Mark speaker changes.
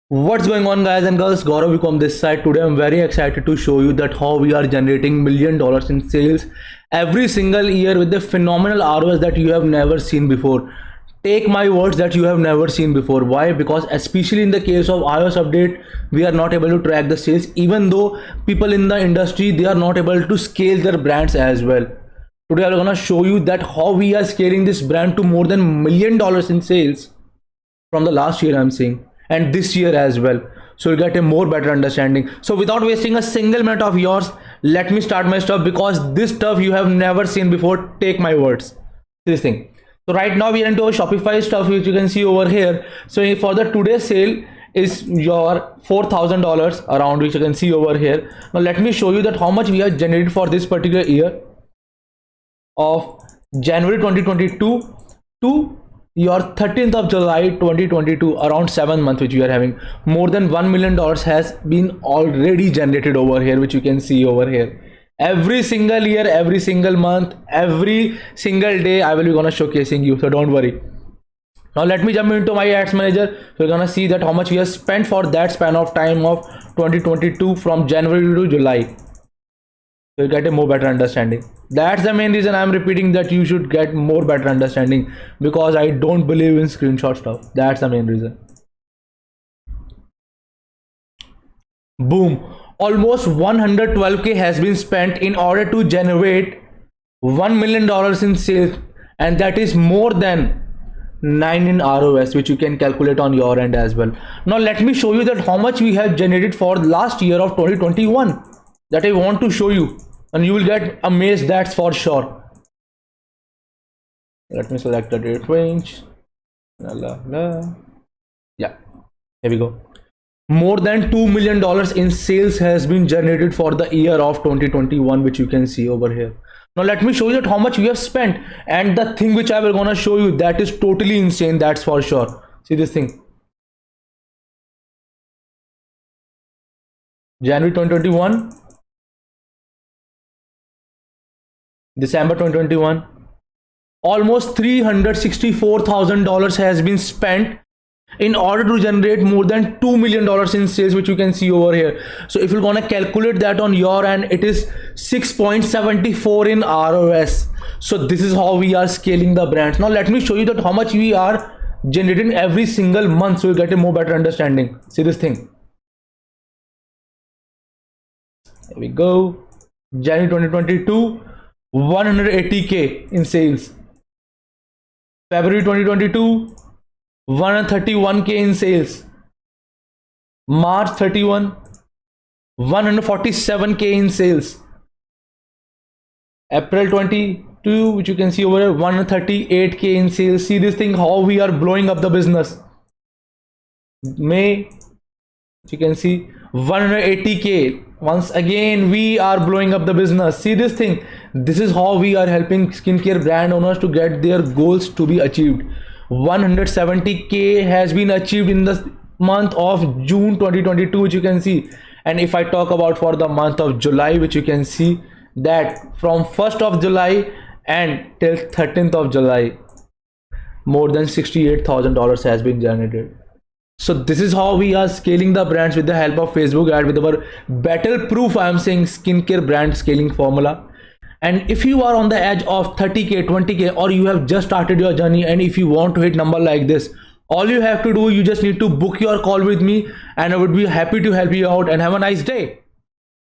Speaker 1: What's going on, guys and girls? Gaurav on this side. Today I'm very excited to show you that how we are generating $1 million in sales every single year with the phenomenal ROS that you have never seen before. Take my words that you have never seen before. Why? Because especially in the case of iOS update, we are not able to track the sales, even though people in the industry, they are not able to scale their brands as well. Today I'm gonna show you that how we are scaling this brand to more than $1 million in sales from the last year, I'm saying, and this year as well, so you get a more better understanding. So without wasting a single minute of yours, let me start my stuff, because this stuff you have never seen before. Take my words, this thing. So right now we are into our Shopify stuff, which you can see over here. So for the today's sale is your $4,000 around, which you can see over here. Now let me show you that how much we have generated for this particular year of January 2022 to your 13th of July 2022, around 7 months, which we are having. More than $1 million has been already generated over here, which you can see over here. Every single year, every single month, every single day, I will be gonna showcasing you, so don't worry. Now let me jump into my ads manager. We're gonna see that how much we have spent for that span of time of 2022 from January to July. So you get a more better understanding. That's the main reason I'm repeating that you should get more better understanding, because I don't believe in screenshot stuff. That's the main reason. Boom, almost 112k has been spent in order to generate $1 million in sales, and that is more than 9 in ROS, which you can calculate on your end as well. Now let me show you that how much we have generated for last year of 2021, that I want to show you, and you will get amazed, that's for sure. Let me select the date range. Yeah, here we go. More than $2 million in sales has been generated for the year of 2021, which you can see over here. Now let me show you that how much we have spent, and the thing which I will gonna show you, that is totally insane, that's for sure. See this thing, January 2021, December 2021, almost $364,000 has been spent in order to generate more than $2 million in sales, which you can see over here. So if you're gonna calculate that on your end, it is 6.74 in ROS. So this is how we are scaling the brands. Now let me show you that how much we are generating every single month, so you get a more better understanding. See this thing, here we go. January 2022, 180k in sales. February 2022, 131k in sales. March 31, 147k in sales. April 22, which you can see over here, 138k in sales. See this thing, how we are blowing up the business. May, you can see 180k. Once again we are blowing up the business. See this thing, this is how we are helping skincare brand owners to get their goals to be achieved. 170k has been achieved in the month of June 2022, which you can see. And if I talk about for the month of July, which you can see that from 1st of July and till 13th of July, more than $68,000 has been generated. So this is how we are scaling the brands with the help of Facebook ad, with our battle proof, I am saying, skincare brand scaling formula. And if you are on the edge of 30k, 20k, or you have just started your journey, and if you want to hit number like this, all you have to do, you just need to book your call with me, and I would be happy to help you out. And have a nice day.